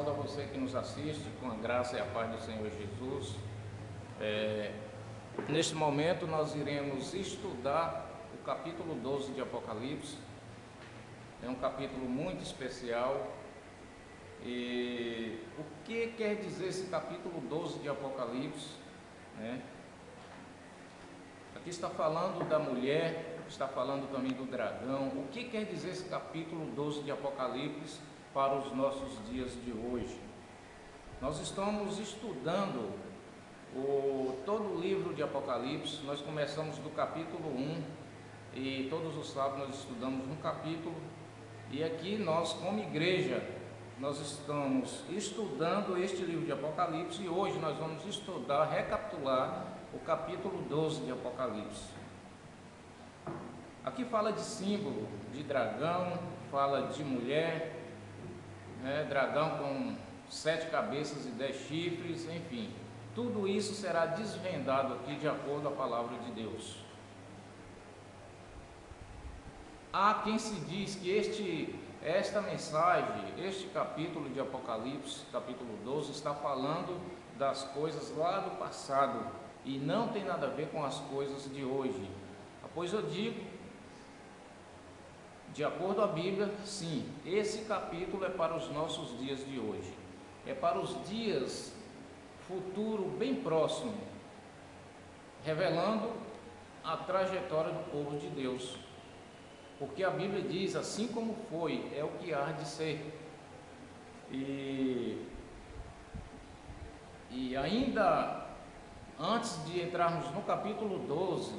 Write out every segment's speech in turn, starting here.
saúdo a você que nos assiste com a graça e a paz do Senhor Jesus. Neste momento nós iremos estudar o capítulo 12 de Apocalipse. É um capítulo muito especial. E o que quer dizer esse capítulo 12 de Apocalipse? Aqui está falando da mulher, está falando também do dragão. O que quer dizer esse capítulo 12 de Apocalipse para os nossos dias de hoje? Nós estamos estudando todo o livro de Apocalipse. Nós começamos do capítulo 1 e todos os sábados nós estudamos um capítulo. E aqui nós, como igreja, nós estamos estudando este livro de Apocalipse e hoje nós vamos estudar, recapitular o capítulo 12 de Apocalipse. Aqui fala de símbolo, de dragão, fala de mulher, dragão com 7 cabeças e 10 chifres, enfim. Tudo isso será desvendado aqui de acordo com a palavra de Deus. Há quem se diz que esta mensagem, este capítulo de Apocalipse, capítulo 12, está falando das coisas lá do passado e não tem nada a ver com as coisas de hoje. Pois eu digo, de acordo com a Bíblia, sim, esse capítulo é para os nossos dias de hoje, é para os dias futuro bem próximo, revelando a trajetória do povo de Deus. Porque a Bíblia diz, assim como foi, é o que há de ser. E ainda antes de entrarmos no capítulo 12,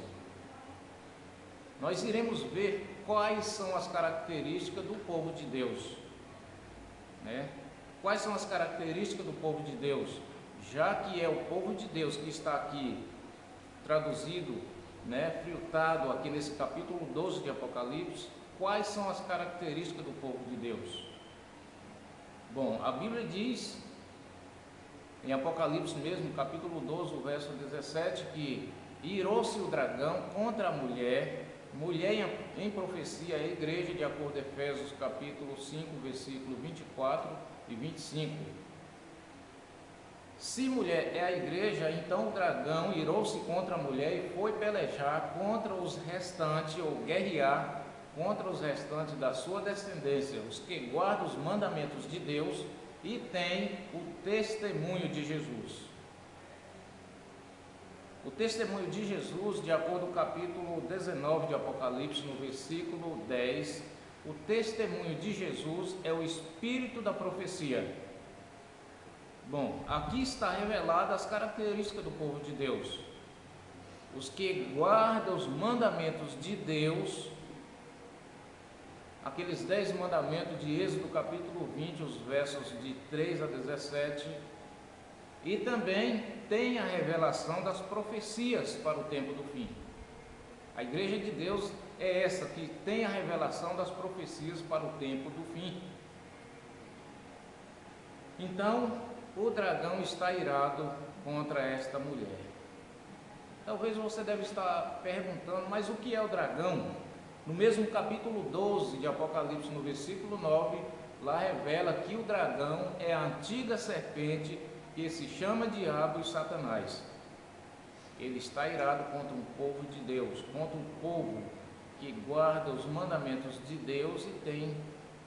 nós iremos ver quais são as características do povo de Deus. Quais são as características do povo de Deus? Já que é o povo de Deus que está aqui traduzido, filtrado aqui nesse capítulo 12 de Apocalipse, quais são as características do povo de Deus? Bom, a Bíblia diz, em Apocalipse mesmo, capítulo 12, o verso 17, que irou-se o dragão contra a mulher em profecia, a igreja, de acordo com Efésios capítulo 5, versículo 24 e 25. Se mulher é a igreja, então o dragão irou-se contra a mulher e foi pelejar contra os restantes, ou guerrear contra os restantes da sua descendência, os que guardam os mandamentos de Deus e têm o testemunho de Jesus. O testemunho de Jesus, de acordo com o capítulo 19 de Apocalipse, no versículo 10, o testemunho de Jesus é o espírito da profecia. Bom, aqui está revelada as características do povo de Deus. Os que guardam os mandamentos de Deus, aqueles 10 mandamentos de Êxodo capítulo 20, os versos de 3 a 17, e também tem a revelação das profecias para o tempo do fim. A igreja de Deus é essa que tem a revelação das profecias para o tempo do fim. Então, o dragão está irado contra esta mulher. Talvez você deve estar perguntando, mas o que é o dragão? No mesmo capítulo 12 de Apocalipse, no versículo 9, lá revela que o dragão é a antiga serpente que se chama Diabo e Satanás. Ele está irado contra um povo de Deus, contra um povo que guarda os mandamentos de Deus e tem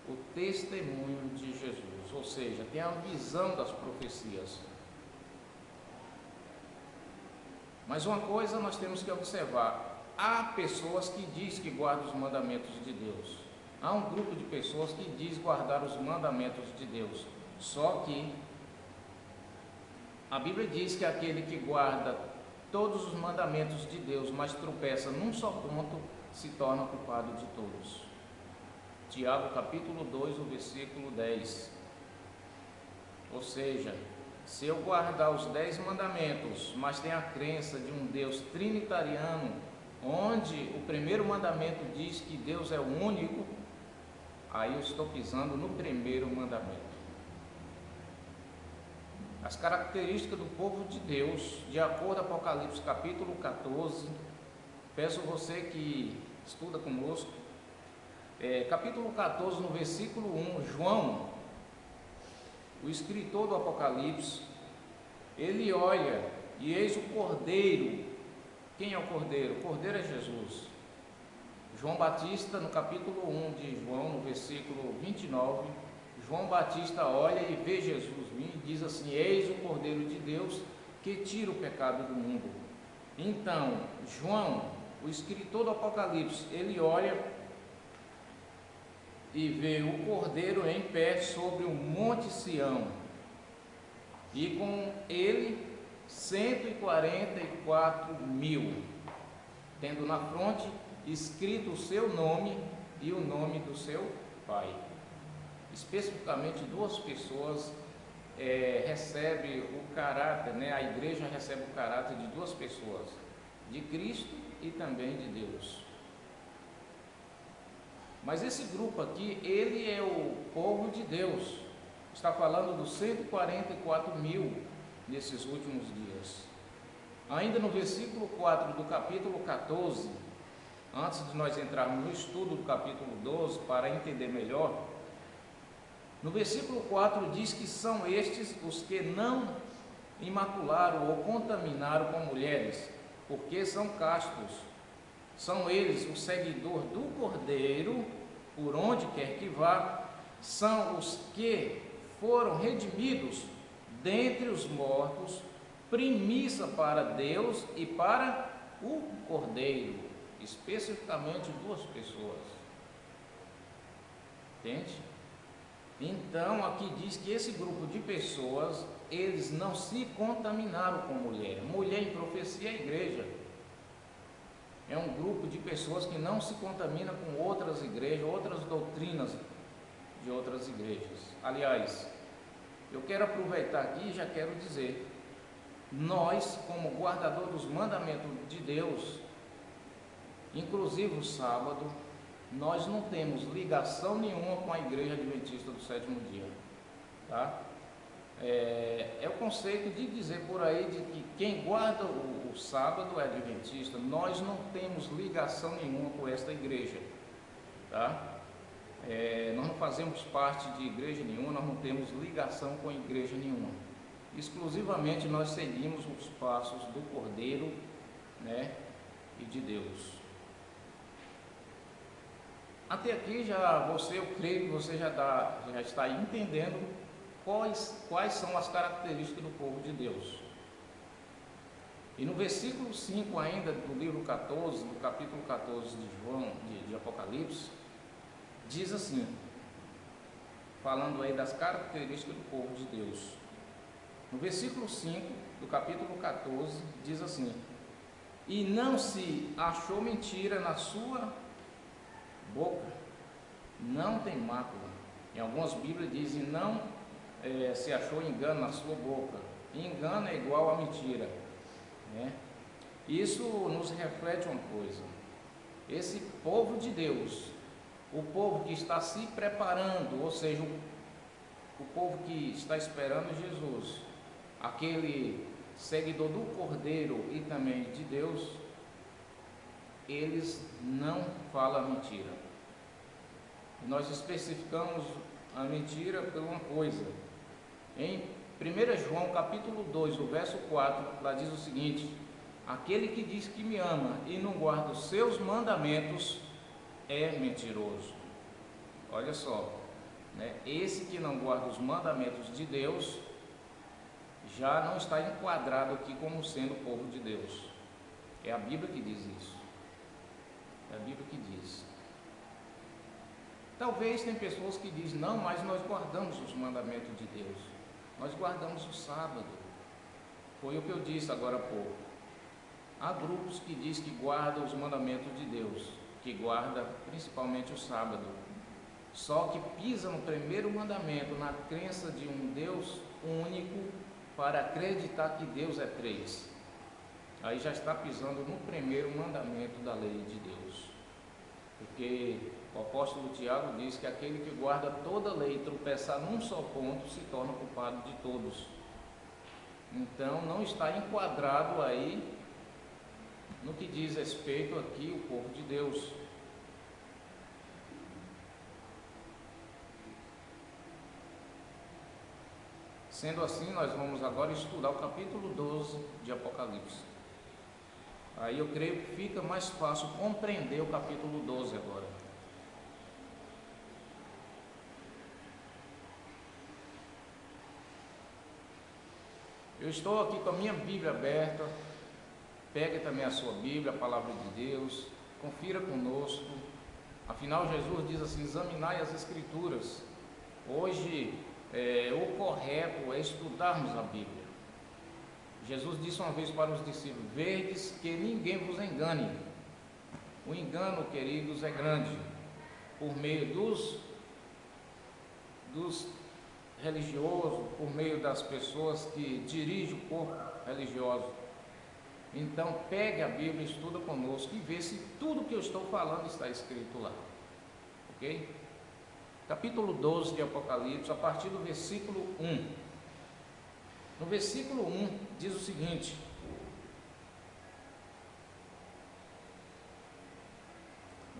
o testemunho de Jesus, ou seja, tem a visão das profecias. Mas uma coisa nós temos que observar: há pessoas que dizem que guardam os mandamentos de Deus, há um grupo de pessoas que diz guardar os mandamentos de Deus, só que a Bíblia diz que aquele que guarda todos os mandamentos de Deus, mas tropeça num só ponto, se torna culpado de todos. Tiago capítulo 2, o versículo 10. Ou seja, se eu guardar os 10 mandamentos, mas tenho a crença de um Deus trinitariano, onde o primeiro mandamento diz que Deus é o único, aí eu estou pisando no primeiro mandamento. As características do povo de Deus, de acordo com Apocalipse capítulo 14, peço você que estuda conosco, capítulo 14, no versículo 1, João o escritor do Apocalipse, ele olha e eis o Cordeiro. Quem é o Cordeiro? O Cordeiro é Jesus. João Batista, no capítulo 1 de João, no versículo 29, João Batista olha e vê Jesus vir e diz assim: eis o Cordeiro de Deus que tira o pecado do mundo. Então, João, o escritor do Apocalipse, ele olha e vê o Cordeiro em pé sobre o monte Sião, e com ele 144.000, tendo na fronte escrito o seu nome e o nome do seu pai. Especificamente duas pessoas recebem o caráter, a igreja recebe o caráter de duas pessoas, de Cristo e também de Deus. Mas esse grupo aqui, ele é o povo de Deus. Está falando dos 144.000 nesses últimos dias. Ainda no versículo 4 do capítulo 14, antes de nós entrarmos no estudo do capítulo 12, para entender melhor, no versículo 4 diz que são estes os que não imacularam ou contaminaram com mulheres, porque são castos. São eles o seguidor do Cordeiro, por onde quer que vá, são os que foram redimidos dentre os mortos, primícia para Deus e para o Cordeiro, especificamente duas pessoas. Entende? Então aqui diz que esse grupo de pessoas, eles não se contaminaram com mulher. Mulher em profecia é a igreja. É um grupo de pessoas que não se contamina com outras igrejas, outras doutrinas de outras igrejas. Aliás, eu quero aproveitar aqui e já quero dizer, nós, como guardador dos mandamentos de Deus, inclusive o sábado, nós não temos ligação nenhuma com a igreja adventista do sétimo dia, tá? É o conceito de dizer por aí de que quem guarda o sábado é adventista. Nós não temos ligação nenhuma com esta igreja, tá? Nós não fazemos parte de igreja nenhuma, nós não temos ligação com igreja nenhuma. Exclusivamente nós seguimos os passos do Cordeiro, e de Deus. Até aqui eu creio que você já está entendendo quais são as características do povo de Deus. E no versículo 5 ainda do livro 14, no capítulo 14 de João, de Apocalipse, diz assim, falando aí das características do povo de Deus. No versículo 5 do capítulo 14, diz assim: e não se achou mentira na sua boca, não tem mácula. Em algumas Bíblias dizem, não se achou engano na sua boca. Engano é igual a mentira, Isso nos reflete uma coisa: esse povo de Deus, o povo que está se preparando, ou seja, o povo que está esperando Jesus, aquele seguidor do Cordeiro e também de Deus, eles não falam mentira. Nós especificamos a mentira por uma coisa. Em 1 João capítulo 2, o verso 4, lá diz o seguinte: aquele que diz que me ama e não guarda os seus mandamentos é mentiroso. Olha só, esse que não guarda os mandamentos de Deus já não está enquadrado aqui como sendo o povo de Deus. É a Bíblia que diz isso. É a Bíblia que diz. Talvez tem pessoas que dizem, não, mas nós guardamos os mandamentos de Deus. Nós guardamos o sábado. Foi o que eu disse agora há pouco. Há grupos que dizem que guardam os mandamentos de Deus, que guarda principalmente o sábado. Só que pisa no primeiro mandamento, na crença de um Deus único, para acreditar que Deus é três. Aí já está pisando no primeiro mandamento da lei de Deus. Porque o apóstolo Tiago diz que aquele que guarda toda a lei e tropeçar num só ponto se torna culpado de todos. Então não está enquadrado aí no que diz respeito aqui o povo de Deus. Sendo assim, nós vamos agora estudar o capítulo 12 de Apocalipse. Aí eu creio que fica mais fácil compreender o capítulo 12 agora. Eu estou aqui com a minha Bíblia aberta. Pegue também a sua Bíblia, a Palavra de Deus. Confira conosco. Afinal, Jesus diz assim: examinai as Escrituras. Hoje, o correto é estudarmos a Bíblia. Jesus disse uma vez para os discípulos: vedes que ninguém vos engane. O engano, queridos, é grande. Por meio dos religiosos, por meio das pessoas que dirigem o corpo religioso. Então, pegue a Bíblia, estuda conosco e vê se tudo que eu estou falando está escrito lá. Ok? Capítulo 12 de Apocalipse, a partir do versículo 1. No versículo 1 diz o seguinte: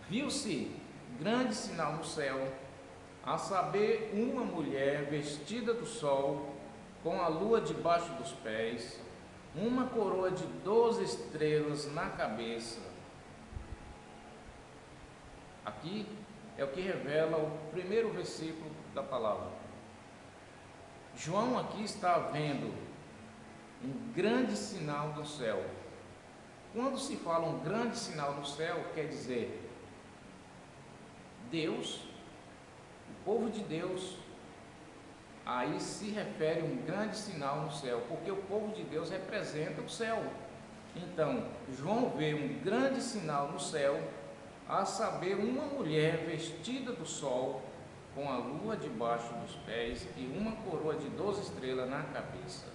viu-se grande sinal no céu, a saber, uma mulher vestida do sol, com a lua debaixo dos pés, uma coroa de 12 estrelas na cabeça. Aqui é o que revela o primeiro versículo da palavra. João aqui está vendo um grande sinal no céu. Quando se fala um grande sinal no céu, quer dizer Deus, o povo de Deus. Aí se refere a um grande sinal no céu, porque o povo de Deus representa o céu. Então, João vê um grande sinal no céu, a saber, uma mulher vestida do sol, com a lua debaixo dos pés e uma coroa de 12 estrelas na cabeça.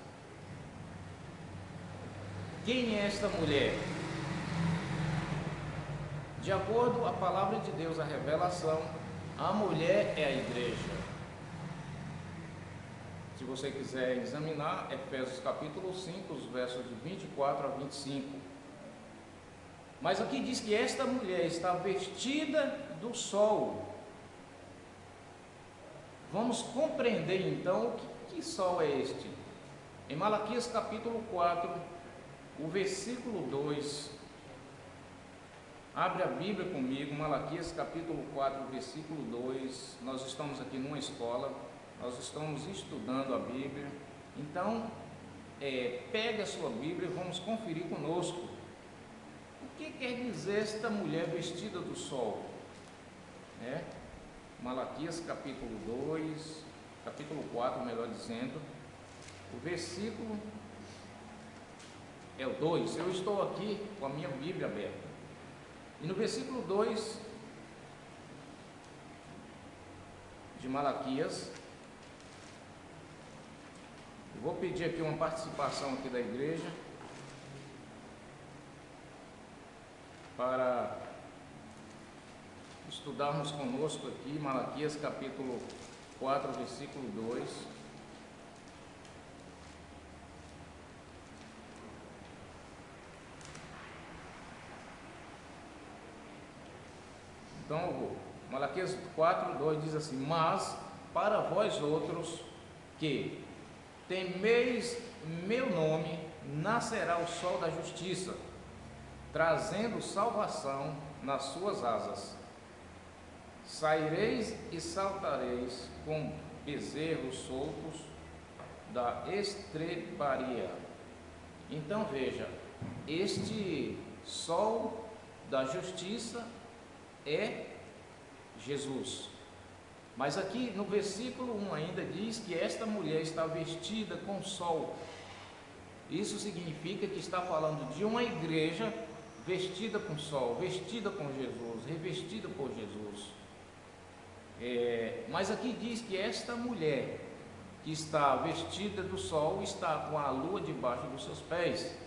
Quem é esta mulher? De acordo com a palavra de Deus, a revelação, a mulher é a igreja. Se você quiser examinar, Efésios capítulo 5, os versos de 24 a 25. Mas aqui diz que esta mulher está vestida do sol. Vamos compreender então que sol é este. Em Malaquias capítulo 4, o versículo 2. Abre a Bíblia comigo, Malaquias capítulo 4, versículo 2. Nós estamos aqui numa escola, nós estamos estudando a Bíblia. Então, pegue a sua Bíblia e vamos conferir conosco. O que quer dizer esta mulher vestida do sol? Malaquias capítulo 2, capítulo 4, melhor dizendo, o versículo é o 2. Eu estou aqui com a minha Bíblia aberta. E no versículo 2 de Malaquias, eu vou pedir aqui uma participação aqui da igreja para estudarmos conosco aqui Malaquias capítulo 4, versículo 2. Então, Malaquias 4, 2 diz assim: mas para vós outros que temeis meu nome, nascerá o sol da justiça, trazendo salvação nas suas asas. Saireis e saltareis com bezerros soltos da estrebaria. Então veja, este sol da justiça é Jesus. Mas aqui no versículo 1 ainda diz que esta mulher está vestida com sol. Isso significa que está falando de uma igreja vestida com sol, vestida com Jesus, revestida por Jesus. Mas aqui diz que esta mulher que está vestida do sol está com a lua debaixo dos seus pés.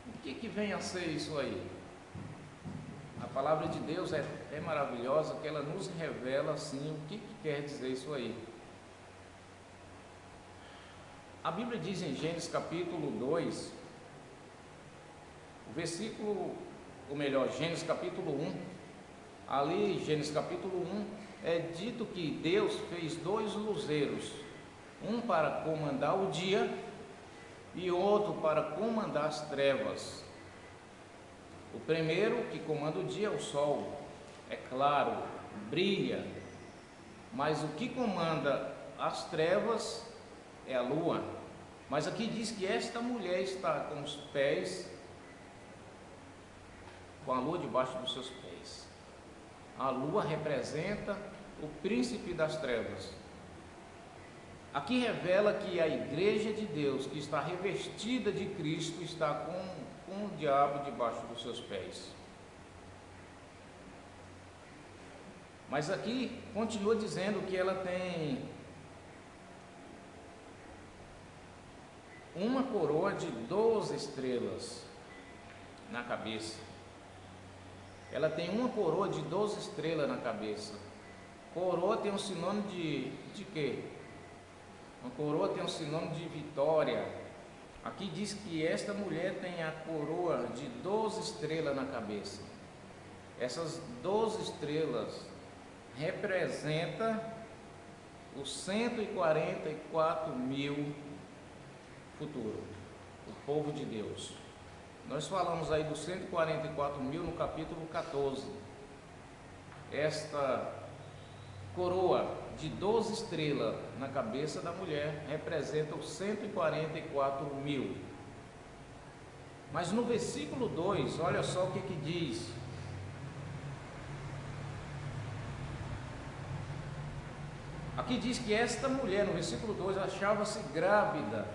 O que vem a ser isso aí? A palavra de Deus é maravilhosa, que ela nos revela assim o que quer dizer isso aí. A Bíblia diz em Gênesis capítulo 2, o versículo, ou melhor, Gênesis capítulo 1, ali Gênesis capítulo 1, é dito que Deus fez 2 luzeiros um para comandar o dia e outro para comandar as trevas. O primeiro que comanda o dia é o sol, é claro, brilha, mas o que comanda as trevas é a lua. Mas aqui diz que esta mulher está com os pés, com a lua debaixo dos seus pés. A lua representa o príncipe das trevas. Aqui revela que a igreja de Deus, que está revestida de Cristo, está com o diabo debaixo dos seus pés. Mas aqui continua dizendo que ela tem uma coroa de 12 estrelas na cabeça. Ela tem uma coroa de 12 estrelas na cabeça. Coroa tem um sinônimo de quê? Uma coroa tem um sinônimo de vitória. Aqui diz que esta mulher tem a coroa de 12 estrelas na cabeça. Essas 12 estrelas representam os 144 mil futuro, o povo de Deus. Nós falamos aí dos 144 mil no capítulo 14. Esta coroa de 12 estrelas na cabeça da mulher representa os 144 mil. Mas no versículo 2, olha só o que diz. Aqui diz que esta mulher, no versículo 2, achava-se grávida,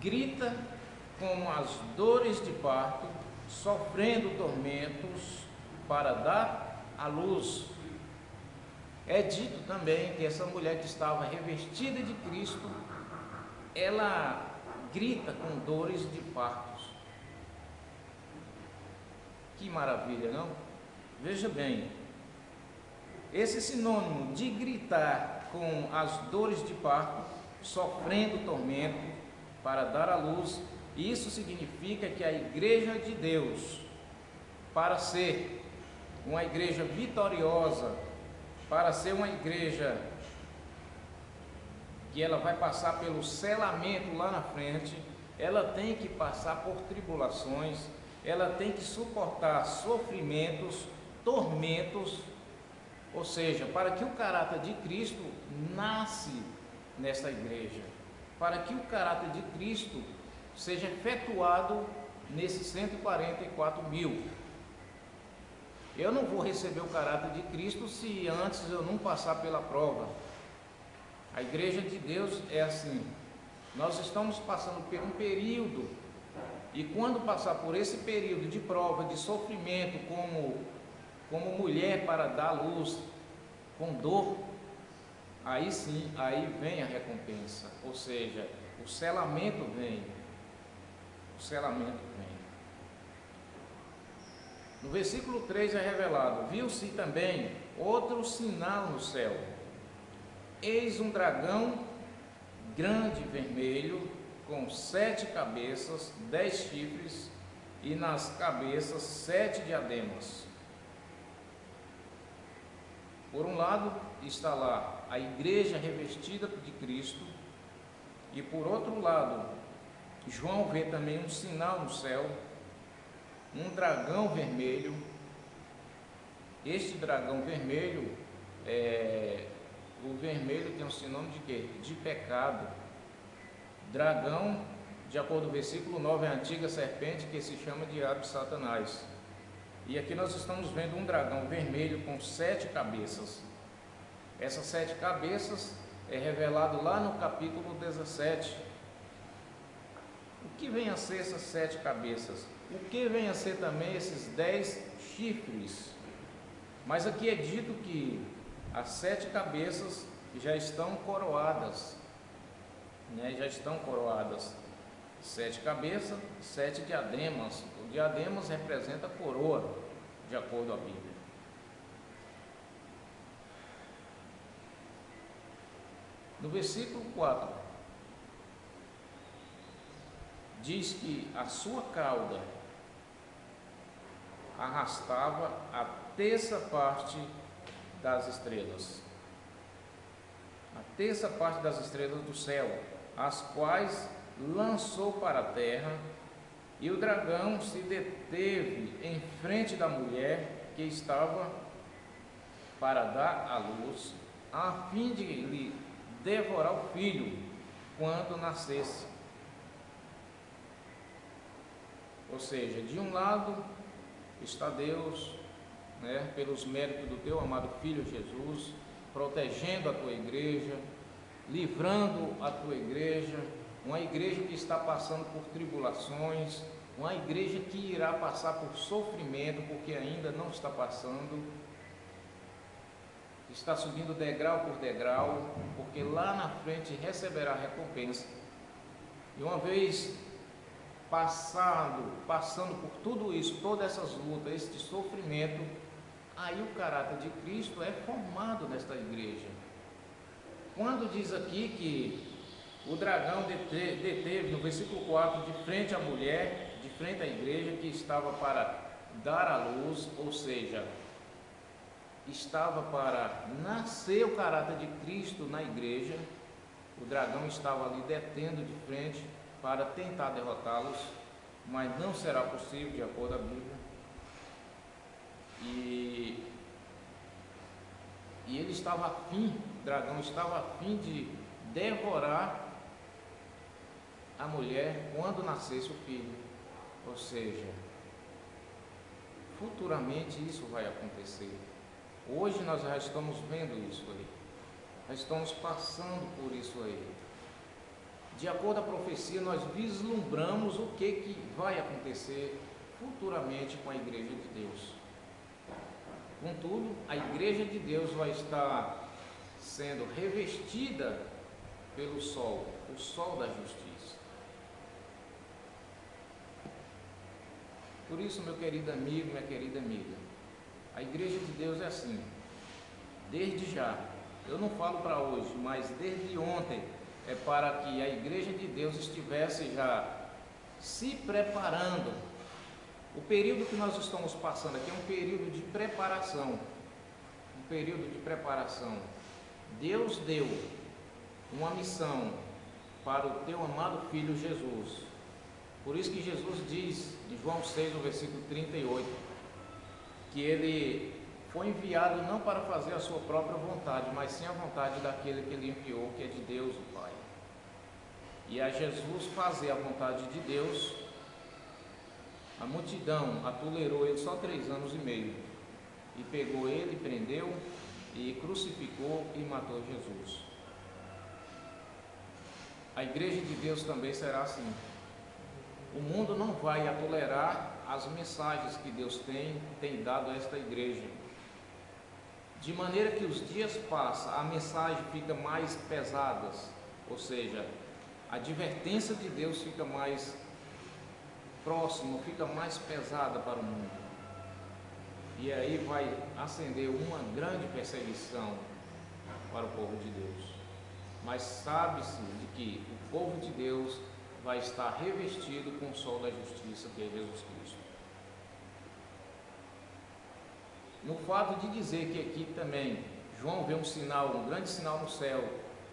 grita com as dores de parto, sofrendo tormentos para dar à luz. É dito também que essa mulher que estava revestida de Cristo, ela grita com dores de partos. Que maravilha, não? Veja bem, esse sinônimo de gritar com as dores de parto, sofrendo tormento para dar à luz, isso significa que a igreja de Deus, para ser uma igreja vitoriosa, para ser uma igreja que ela vai passar pelo selamento lá na frente, ela tem que passar por tribulações, ela tem que suportar sofrimentos, tormentos, ou seja, para que o caráter de Cristo nasce nesta igreja, para que o caráter de Cristo seja efetuado nesses 144 mil. Eu não vou receber o caráter de Cristo se antes eu não passar pela prova. A igreja de Deus é assim. Nós estamos passando por um período, e quando passar por esse período de prova, de sofrimento, como mulher para dar luz, com dor, aí sim, aí vem a recompensa, ou seja, o selamento vem. O selamento vem. No versículo 3 é revelado: viu-se também outro sinal no céu. Eis um dragão grande vermelho, com 7 cabeças, 10 chifres, e nas cabeças 7 diademas. Por um lado está lá a igreja revestida de Cristo, e por outro lado, João vê também um sinal no céu, um dragão vermelho. Este dragão vermelho, o vermelho tem um sinônimo de quê? De pecado. Dragão, de acordo com o versículo 9, é a antiga serpente que se chama diabo e Satanás. E aqui nós estamos vendo um dragão vermelho com 7 cabeças. Essas 7 cabeças é revelado lá no capítulo 17. O que vem a ser essas 7 cabeças? O que vem a ser também esses 10 chifres? Mas aqui é dito que as 7 cabeças já estão coroadas, né? Já estão coroadas. 7 cabeças, 7 diademas. O diademas representa a coroa, de acordo com a Bíblia. No versículo 4, diz que a sua cauda arrastava a terça parte das estrelas. a terça parte das estrelas do céu, as quais lançou para a terra, e o dragão se deteve em frente da mulher que estava para dar à luz, a fim de lhe devorar o filho quando nascesse. Ou seja, de um lado está Deus, né, pelos méritos do teu amado Filho Jesus, protegendo a tua igreja, livrando a tua igreja, uma igreja que está passando por tribulações, uma igreja que irá passar por sofrimento, porque ainda não está passando, está subindo degrau por degrau, porque lá na frente receberá recompensa. E uma vez passando por tudo isso, todas essas lutas, este sofrimento, aí o caráter de Cristo é formado nesta igreja. Quando diz aqui que o dragão deteve no versículo 4, de frente à mulher, de frente à igreja que estava para dar à luz, ou seja, estava para nascer o caráter de Cristo na igreja, o dragão estava ali detendo de frente para tentar derrotá-los, mas não será possível, de acordo com a Bíblia. E ele estava afim, o dragão estava afim de devorar a mulher quando nascesse o filho. Ou seja, futuramente isso vai acontecer. Hoje nós já estamos vendo isso aí, nós estamos passando por isso aí. De acordo com a profecia, nós vislumbramos o que vai acontecer futuramente com a igreja de Deus. Contudo, a igreja de Deus vai estar sendo revestida pelo sol, o sol da justiça. Por isso, meu querido amigo, minha querida amiga, a igreja de Deus é assim, desde já. Eu não falo para hoje, mas desde ontem, é para que a igreja de Deus estivesse já se preparando. O período que nós estamos passando aqui é um período de preparação. Um período de preparação. Deus deu uma missão para o teu amado Filho Jesus. Por isso que Jesus diz, em João 6, no versículo 38, que ele foi enviado não para fazer a sua própria vontade, mas sim a vontade daquele que ele enviou, que é de Deus, o Pai. E a Jesus fazer a vontade de Deus, a multidão atolerou ele só 3 anos e meio, e pegou ele, prendeu, e crucificou e matou Jesus. A igreja de Deus também será assim. O mundo não vai tolerar as mensagens que Deus tem dado a esta igreja. De maneira que os dias passam, a mensagem fica mais pesada, ou seja, a advertência de Deus fica mais próxima, fica mais pesada para o mundo. E aí vai acender uma grande perseguição para o povo de Deus. Mas sabe-se de que o povo de Deus vai estar revestido com o sol da justiça, que é Jesus Cristo. No fato de dizer que aqui também João vê um sinal, um grande sinal no céu,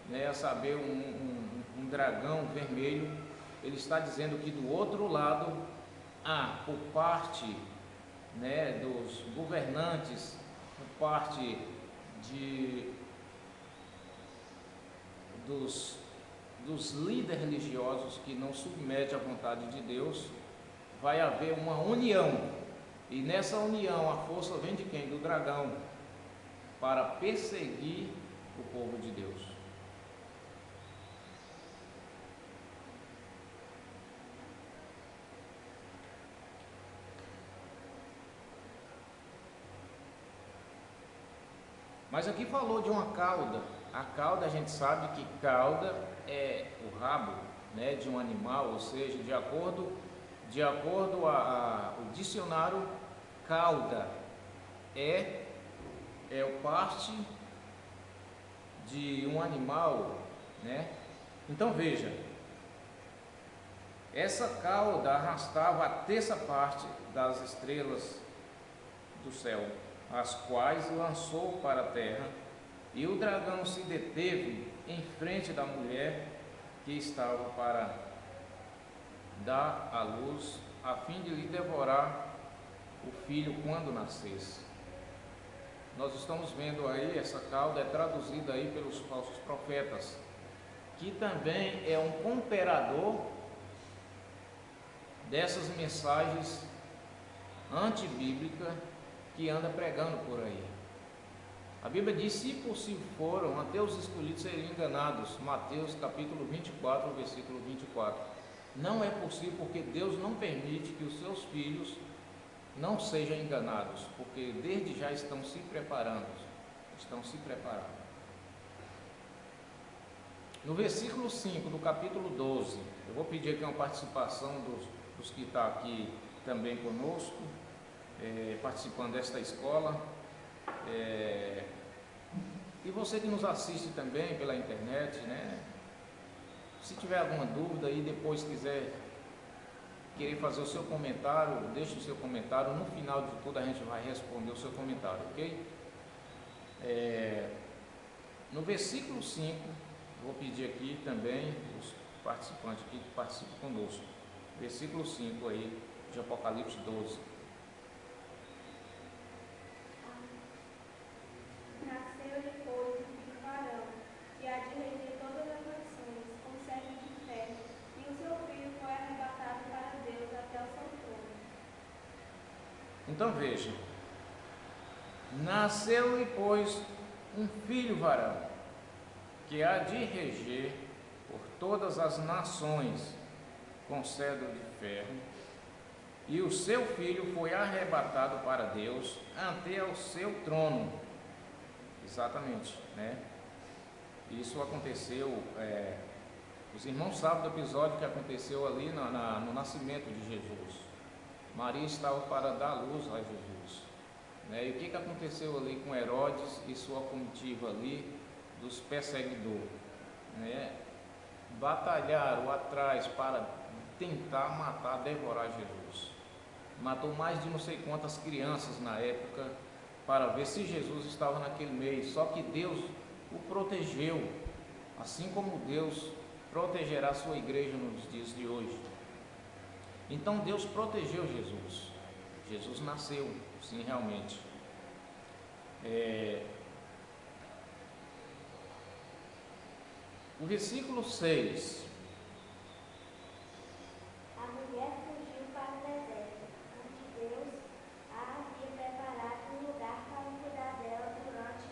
né, a saber, um dragão vermelho, ele está dizendo que do outro lado há, por parte, né, dos governantes, por parte dos líderes religiosos que não submetem à vontade de Deus, vai haver uma união. E nessa união a força vem de quem? Do dragão, para perseguir o povo de Deus. Mas aqui falou de uma cauda. A cauda, a gente sabe que cauda é o rabo, né, de um animal, ou seja, de acordo o dicionário, cauda é parte de um animal, né? Então veja, essa cauda arrastava a terça parte das estrelas do céu, as quais lançou para a terra, E o dragão se deteve em frente da mulher que estava para dar à luz, a fim de lhe devorar o filho quando nascesse. Nós estamos vendo aí, essa cauda é traduzida aí pelos falsos profetas, que também é um cooperador dessas mensagens antibíblicas que anda pregando por aí. A Bíblia diz: se possível foram, até os escolhidos seriam enganados. Mateus capítulo 24, versículo 24. Não é possível, porque Deus não permite que os seus filhos não sejam enganados, porque desde já estão se preparando. No versículo 5 do capítulo 12, eu vou pedir aqui uma participação dos que estão aqui também conosco, participando desta escola. E você que nos assiste também pela internet, né? Se tiver alguma dúvida e depois querer fazer o seu comentário, deixe o seu comentário. No final de tudo a gente vai responder o seu comentário, ok? No versículo 5, vou pedir aqui também os participantes aqui que participam conosco. Versículo 5 aí de Apocalipse 12. Nasceu-lhe, pois, um filho varão, que há de reger todas as nações, com cetro de ferro, e o seu filho foi arrebatado para Deus até o seu trono. Então veja, nasceu-lhe, pois, um filho varão, que há de reger por todas as nações, com cetro de ferro, e o seu filho foi arrebatado para Deus até ao seu trono. Exatamente, né? Isso aconteceu, os irmãos sabem do episódio que aconteceu ali no nascimento de Jesus. Maria estava para dar luz a Jesus, né? E o que aconteceu ali com Herodes e sua comitiva ali dos perseguidores, né? Batalharam atrás para tentar matar, devorar Jesus. Matou mais de não sei quantas crianças na época, para ver se Jesus estava naquele meio. Só que Deus o protegeu, assim como Deus protegerá a sua igreja nos dias de hoje. Então Deus protegeu Jesus. Jesus nasceu, sim, realmente. O versículo 6. A mulher fugiu para o deserto, onde Deus a havia preparado um lugar para cuidar dela durante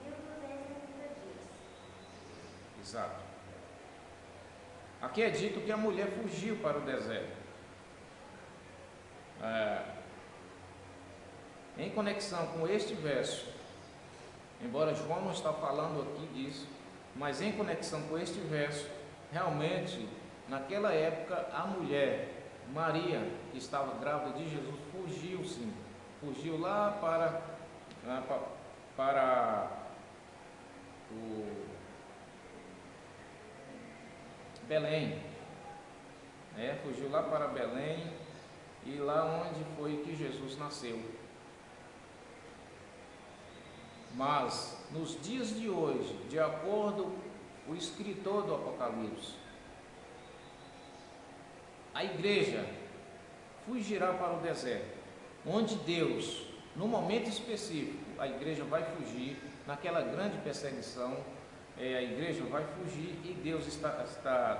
1260 dias. Exato. Aqui é dito que a mulher fugiu para o deserto. Em conexão com este verso, embora João não está falando aqui disso, mas em conexão com este verso, realmente, naquela época, a mulher, Maria, que estava grávida de Jesus, fugiu sim, fugiu lá para o Belém, fugiu lá para Belém, e lá onde foi que Jesus nasceu. Mas nos dias de hoje, de acordo com o escritor do Apocalipse, a igreja fugirá para o deserto, onde Deus, no momento específico, a igreja vai fugir naquela grande perseguição. A igreja vai fugir e Deus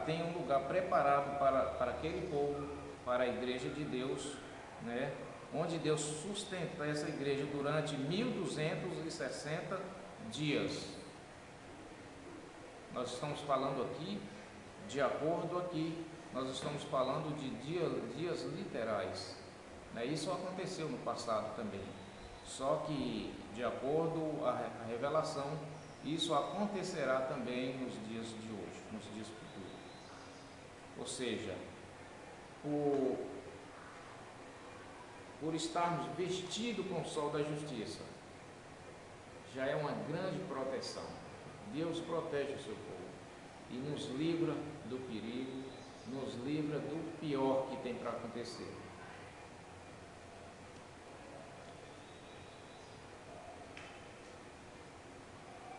tem um lugar preparado para aquele povo, para a igreja de Deus, né? Onde Deus sustenta essa igreja durante 1260 dias. Nós estamos falando aqui, de acordo aqui, nós estamos falando de dias literais, né? Isso aconteceu no passado também, só que de acordo à revelação, isso acontecerá também nos dias de hoje, nos dias futuros. Ou seja, por estarmos vestidos com o sol da justiça, já é uma grande proteção. Deus protege o seu povo e nos livra do perigo, nos livra do pior que tem para acontecer.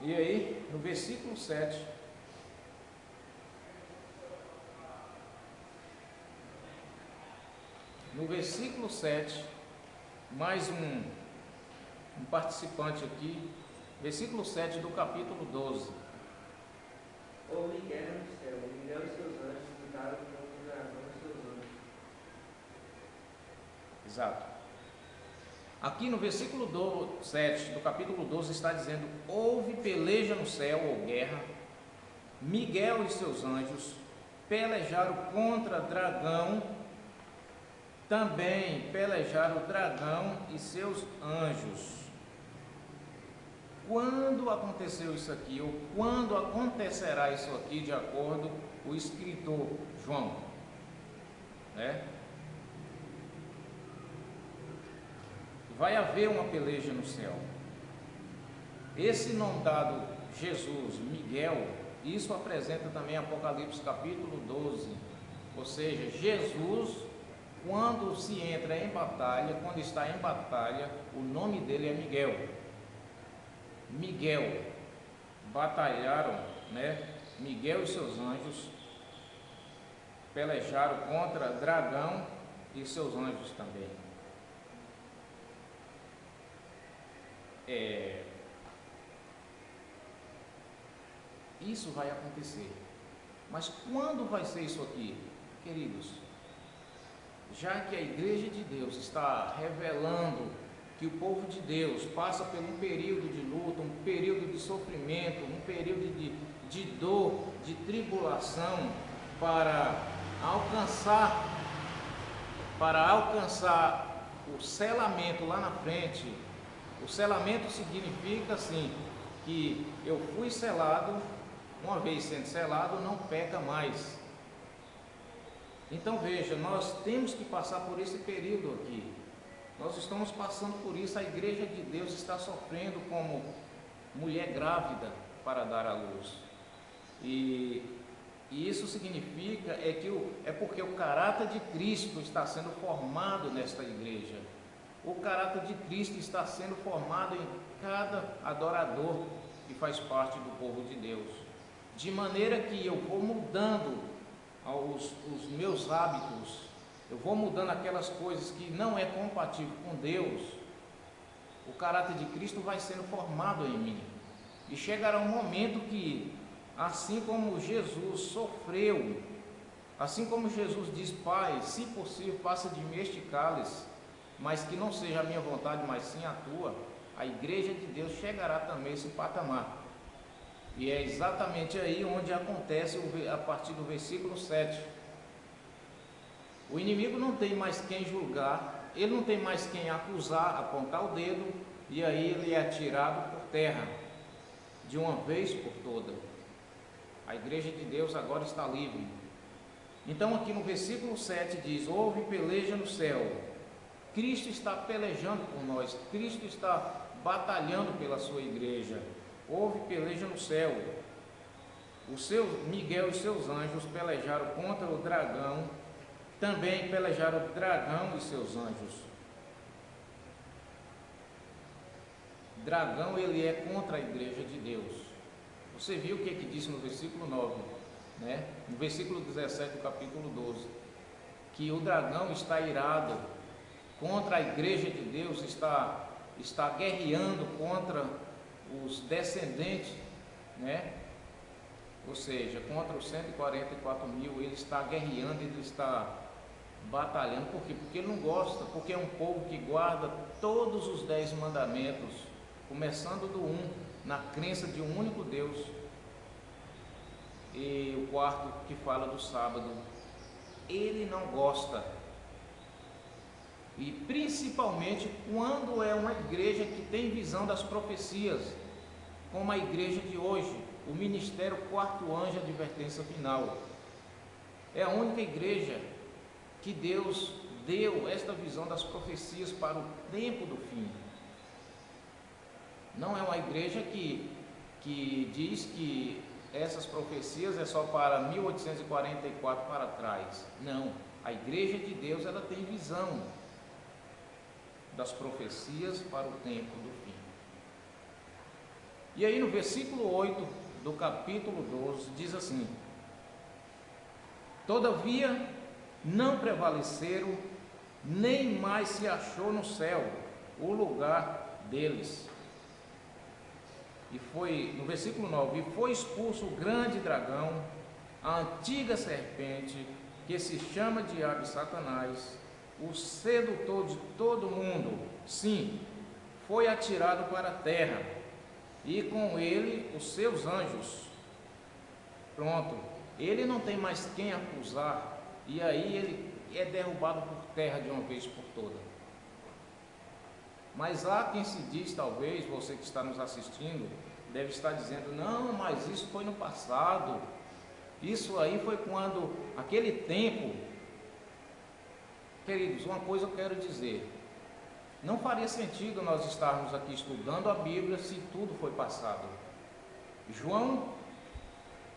E aí, no versículo 7, mais um participante aqui, versículo 7 do capítulo 12. Houve guerra no céu, e Miguel e seus anjos lutaram contra o dragão e seus anjos. Exato. Aqui no versículo 7 do capítulo 12 está dizendo: houve peleja no céu, ou guerra. Miguel e seus anjos pelejaram contra dragão. Também pelejaram o dragão e seus anjos. Quando aconteceu isso aqui, ou quando acontecerá isso aqui, de acordo com o escritor João, né? Vai haver uma peleja no céu. Esse nome dado Jesus, Miguel, isso apresenta também Apocalipse capítulo 12, ou seja, Jesus, quando se entra em batalha, quando está em batalha, o nome dele é Miguel. Miguel, batalharam, né? Miguel e seus anjos pelejaram contra dragão e seus anjos também. Isso vai acontecer. Mas quando vai ser isso aqui, queridos? Já que a igreja de Deus está revelando que o povo de Deus passa por um período de luta, um período de sofrimento, um período de dor, de tribulação, para alcançar o selamento lá na frente. O selamento significa assim, que eu fui selado, uma vez sendo selado, não peca mais. Então veja, nós temos que passar por esse período aqui. Nós estamos passando por isso, a igreja de Deus está sofrendo como mulher grávida para dar à luz. E isso significa porque o caráter de Cristo está sendo formado nesta igreja. O caráter de Cristo está sendo formado em cada adorador que faz parte do povo de Deus. De maneira que eu vou mudando os meus hábitos, eu vou mudando aquelas coisas que não é compatível com Deus. O caráter de Cristo vai sendo formado em mim. E chegará um momento que, assim como Jesus sofreu, assim como Jesus diz: Pai, se possível, passa de mim este cálice, mas que não seja a minha vontade, mas sim a tua, a igreja de Deus chegará também a esse patamar. E é exatamente aí onde acontece a partir do versículo 7. O inimigo não tem mais quem julgar, ele não tem mais quem acusar, apontar o dedo, e aí ele é atirado por terra, de uma vez por toda. A igreja de Deus agora está livre. Então aqui no versículo 7 diz: houve peleja no céu. Cristo está pelejando por nós, Cristo está batalhando pela sua igreja. Houve peleja no céu. Miguel e seus anjos pelejaram contra o dragão. Também pelejaram o dragão e seus anjos. Dragão, ele é contra a igreja de Deus. Você viu o que disse no versículo 9, né? No versículo 17 do capítulo 12, que o dragão está irado contra a igreja de Deus, está guerreando contra os descendentes, né? Ou seja, contra os 144 mil, ele está guerreando, ele está batalhando. Por quê? Porque ele não gosta, porque é um povo que guarda todos os 10 mandamentos, começando do 1, na crença de um único Deus, e o quarto que fala do sábado. Ele não gosta. E principalmente quando é uma igreja que tem visão das profecias, como a igreja de hoje, o Ministério Quarto Anjo Advertência Final. É a única igreja que Deus deu esta visão das profecias para o tempo do fim. Não é uma igreja que diz que essas profecias é só para 1844 para trás. Não, a igreja de Deus, ela tem visão das profecias para o tempo do fim. E aí no versículo 8 do capítulo 12 diz assim: todavia não prevaleceram, nem mais se achou no céu o lugar deles. E foi, no versículo 9, e foi expulso o grande dragão, a antiga serpente, que se chama Diabo e Satanás, o sedutor de todo mundo. Sim, foi atirado para a terra, e com ele os seus anjos. Pronto, ele não tem mais quem acusar, e aí ele é derrubado por terra de uma vez por toda. Mas há quem se diz, talvez, você que está nos assistindo, deve estar dizendo, não, mas isso foi no passado, isso aí foi quando, aquele tempo. Queridos, uma coisa eu quero dizer, não faria sentido nós estarmos aqui estudando a Bíblia se tudo foi passado. João,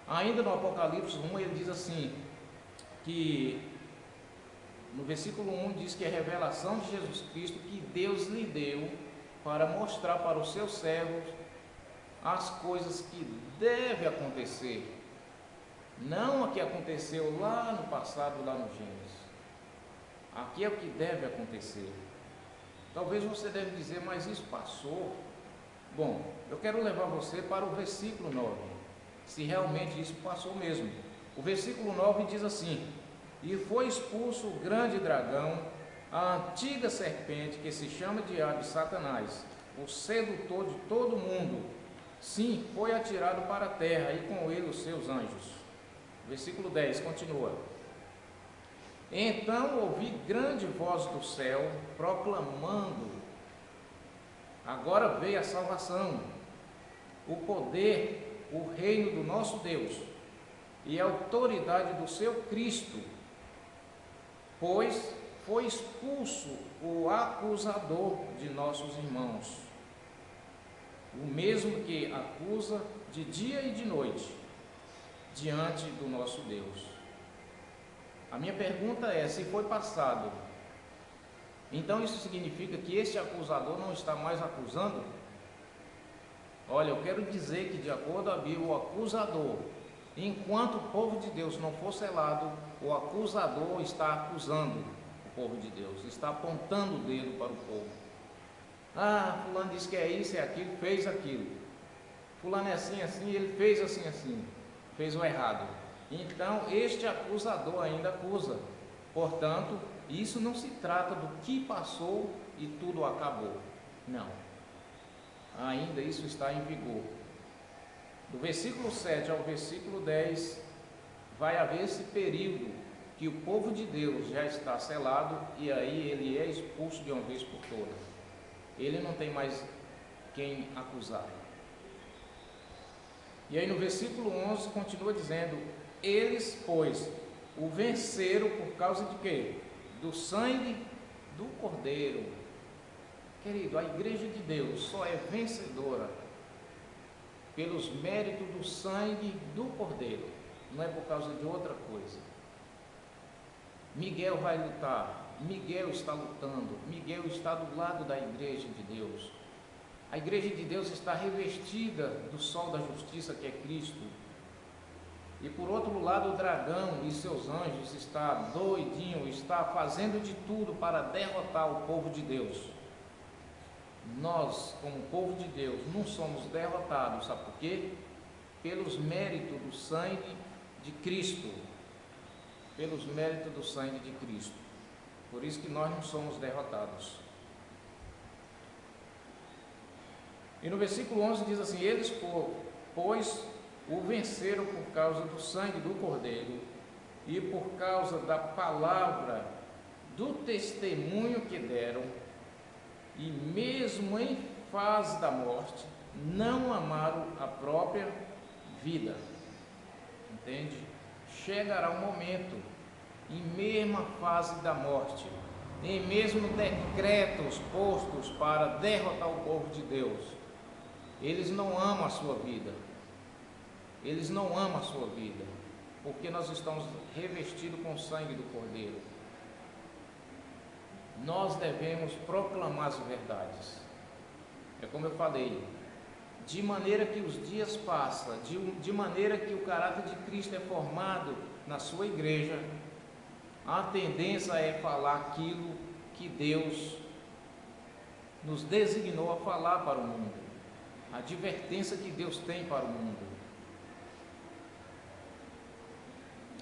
ainda no Apocalipse 1, ele diz assim, que no versículo 1 diz que é a revelação de Jesus Cristo que Deus lhe deu para mostrar para os seus servos as coisas que devem acontecer, não a que aconteceu lá no passado, lá no Gênesis. Aqui é o que deve acontecer. Talvez você deve dizer, mas isso passou. Bom, eu quero levar você para o versículo 9, se realmente isso passou mesmo. O versículo 9 diz assim: e foi expulso o grande dragão, a antiga serpente, que se chama Diabo e Satanás, o sedutor de todo mundo. Sim, foi atirado para a terra, e com ele os seus anjos. Versículo 10 continua: então ouvi grande voz do céu proclamando: agora veio a salvação, o poder, o reino do nosso Deus e a autoridade do seu Cristo, pois foi expulso o acusador de nossos irmãos, o mesmo que acusa de dia e de noite diante do nosso Deus. A minha pergunta é, se foi passado, então isso significa que este acusador não está mais acusando? Olha, eu quero dizer que, de acordo com a Bíblia, o acusador, enquanto o povo de Deus não for selado, o acusador está acusando o povo de Deus, está apontando o dedo para o povo. Ah, fulano disse que é isso, é aquilo, fez aquilo. Fulano é assim, assim, ele fez assim, assim, fez o errado. Então, este acusador ainda acusa. Portanto, isso não se trata do que passou e tudo acabou. Não. Ainda isso está em vigor. Do versículo 7 ao versículo 10, vai haver esse período que o povo de Deus já está selado e aí ele é expulso de uma vez por todas. Ele não tem mais quem acusar. E aí no versículo 11 continua dizendo: eles, pois, o venceram por causa de quê? Do sangue do Cordeiro. Querido, a igreja de Deus só é vencedora pelos méritos do sangue do Cordeiro, não é por causa de outra coisa. Miguel vai lutar, Miguel está lutando, Miguel está do lado da igreja de Deus. A igreja de Deus está revestida do sol da justiça, que é Cristo. E por outro lado, o dragão e seus anjos está doidinho, está fazendo de tudo para derrotar o povo de Deus. Nós, como povo de Deus, não somos derrotados, sabe por quê? Pelos méritos do sangue de Cristo. Pelos méritos do sangue de Cristo. Por isso que nós não somos derrotados. E no versículo 11 diz assim: eles, pois, o venceram por causa do sangue do Cordeiro e por causa da palavra do testemunho que deram, e mesmo em fase da morte, não amaram a própria vida. Entende? Chegará um momento, em mesma fase da morte, em mesmo decretos postos para derrotar o povo de Deus, eles não amam a sua vida. Eles não amam a sua vida, porque nós estamos revestidos com o sangue do Cordeiro. Nós devemos proclamar as verdades. É como eu falei, de maneira que os dias passam, de maneira que o caráter de Cristo é formado na sua igreja, a tendência é falar aquilo que Deus nos designou a falar para o mundo, a advertência que Deus tem para o mundo.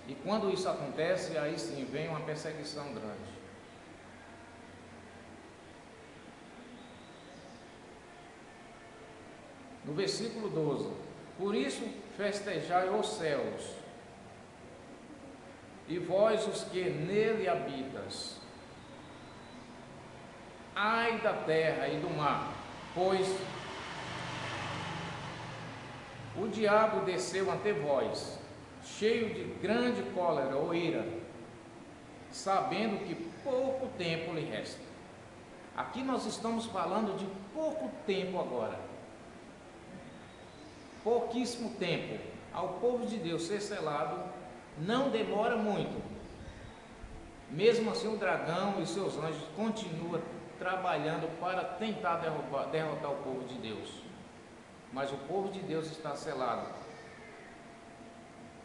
E quando isso acontece, aí sim vem uma perseguição grande. No versículo 12: por isso festejai os céus, e vós os que nele habitas. Ai da terra e do mar, pois o diabo desceu ante vós, cheio de grande cólera ou ira, sabendo que pouco tempo lhe resta. Aqui nós estamos falando de pouco tempo agora. Pouquíssimo tempo. Ao povo de Deus ser selado, não demora muito. Mesmo assim, o dragão e seus anjos continuam trabalhando para tentar derrotar o povo de Deus. Mas o povo de Deus está selado.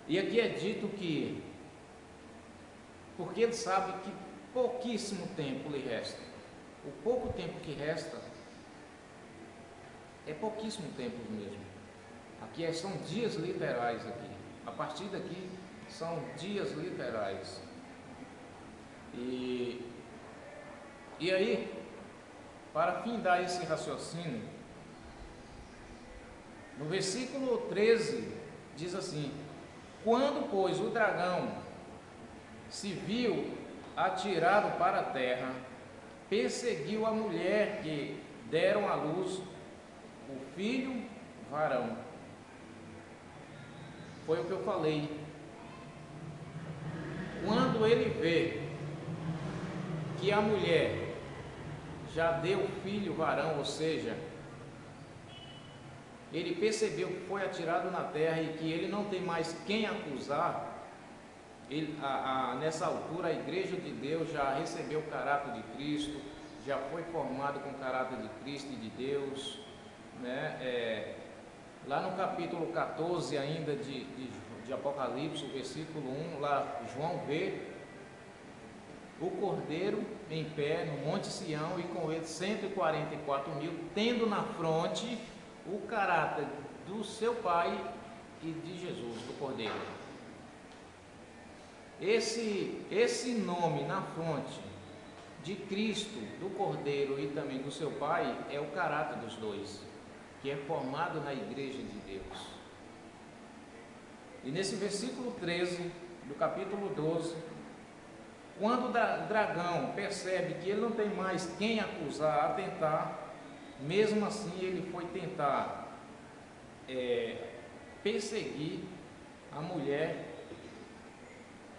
E aqui é dito que, porque ele sabe que pouquíssimo tempo lhe resta. O pouco tempo que resta é pouquíssimo tempo mesmo. Aqui são dias literais aqui. A partir daqui são dias literais. E aí, para findar esse raciocínio, no versículo 13 diz assim: quando, pois, o dragão se viu atirado para a terra, perseguiu a mulher que deram à luz o filho varão. Foi o que eu falei. Quando ele vê que a mulher já deu filho varão, ou seja, ele percebeu que foi atirado na terra e que ele não tem mais quem acusar, nessa altura a igreja de Deus já recebeu o caráter de Cristo, já foi formado com o caráter de Cristo e de Deus, né? Lá no capítulo 14 ainda de Apocalipse, o versículo 1, lá João vê o Cordeiro em pé no Monte Sião e com ele 144 mil, tendo na fronte o caráter do seu Pai e de Jesus, do Cordeiro. Esse nome na fronte de Cristo, do Cordeiro e também do seu Pai é o caráter dos dois, que é formado na igreja de Deus. E nesse versículo 13 do capítulo 12, quando o dragão percebe que ele não tem mais quem acusar, atentar, mesmo assim ele foi tentar perseguir a mulher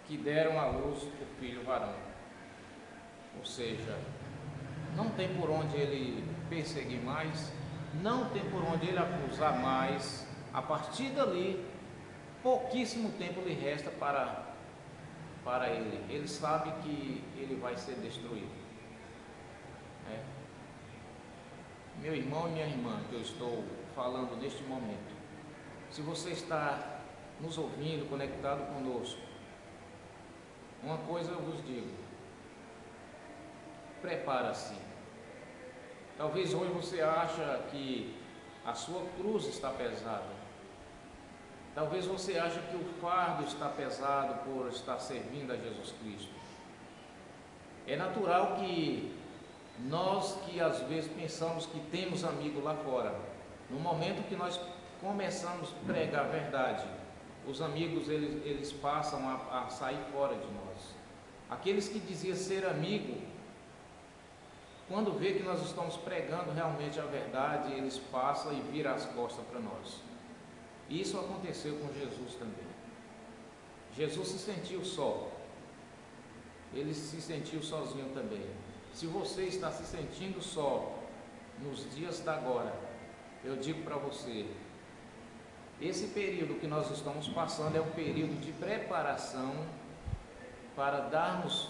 que deram à luz o filho varão. Ou seja, não tem por onde ele perseguir mais, não tem por onde ele acusar mais. A partir dali, pouquíssimo tempo lhe resta para ele. Ele sabe que ele vai ser destruído. Meu irmão e minha irmã, que eu estou falando neste momento, se você está nos ouvindo, conectado conosco, uma coisa eu vos digo: prepara-se. Talvez hoje você acha que a sua cruz está pesada. Talvez você ache que o fardo está pesado por estar servindo a Jesus Cristo. É natural que nós que às vezes pensamos que temos amigo lá fora, no momento que nós começamos a pregar a verdade, os amigos eles passam a sair fora de nós. Aqueles que diziam ser amigo, quando vê que nós estamos pregando realmente a verdade, eles passam e viram as costas para nós. Isso aconteceu com Jesus também. Jesus se sentiu só. Ele se sentiu sozinho também. Se você está se sentindo só nos dias da agora, eu digo para você, esse período que nós estamos passando é um período de preparação para darmos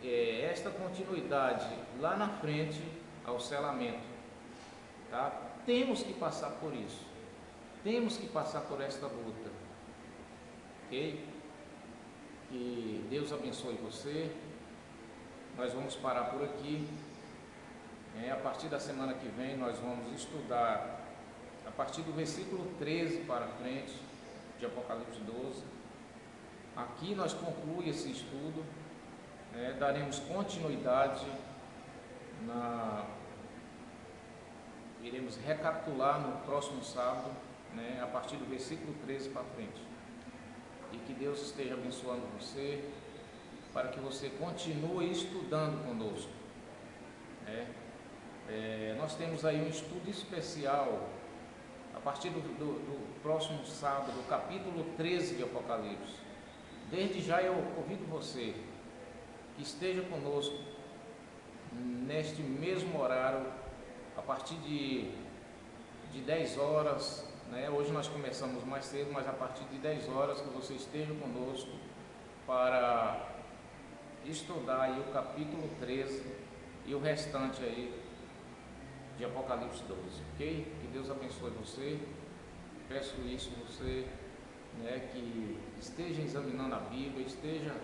esta continuidade lá na frente ao selamento. tá? Temos que passar por isso, temos que passar por esta luta, ok? Que Deus abençoe você. Nós vamos parar por aqui. A partir da semana que vem nós vamos estudar a partir do versículo 13 para frente de Apocalipse 12. Aqui nós concluímos esse estudo, daremos continuidade, iremos recapitular no próximo sábado, a partir do versículo 13 para frente. E que Deus esteja abençoando você, para que você continue estudando conosco. Nós temos aí um estudo especial, a partir do próximo sábado, do capítulo 13 de Apocalipse. Desde já eu convido você que esteja conosco neste mesmo horário, a partir de 10 horas, Hoje nós começamos mais cedo, mas a partir de 10 horas que você esteja conosco para estudar aí o capítulo 13 e o restante aí de Apocalipse 12, ok? Que Deus abençoe você. Peço isso a você, que esteja examinando a Bíblia, esteja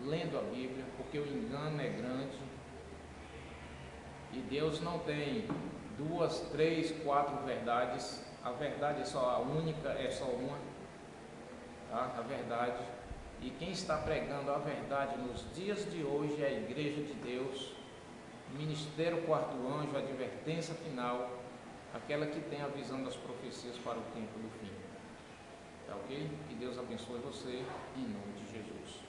lendo a Bíblia, porque o engano é grande e Deus não tem 2, 3, 4 verdades. A verdade é só a única, é só uma, tá? A verdade. E quem está pregando a verdade nos dias de hoje é a Igreja de Deus, Ministério Quarto Anjo, Advertência Final, aquela que tem a visão das profecias para o tempo do fim. Tá ok? Que Deus abençoe você, em nome de Jesus.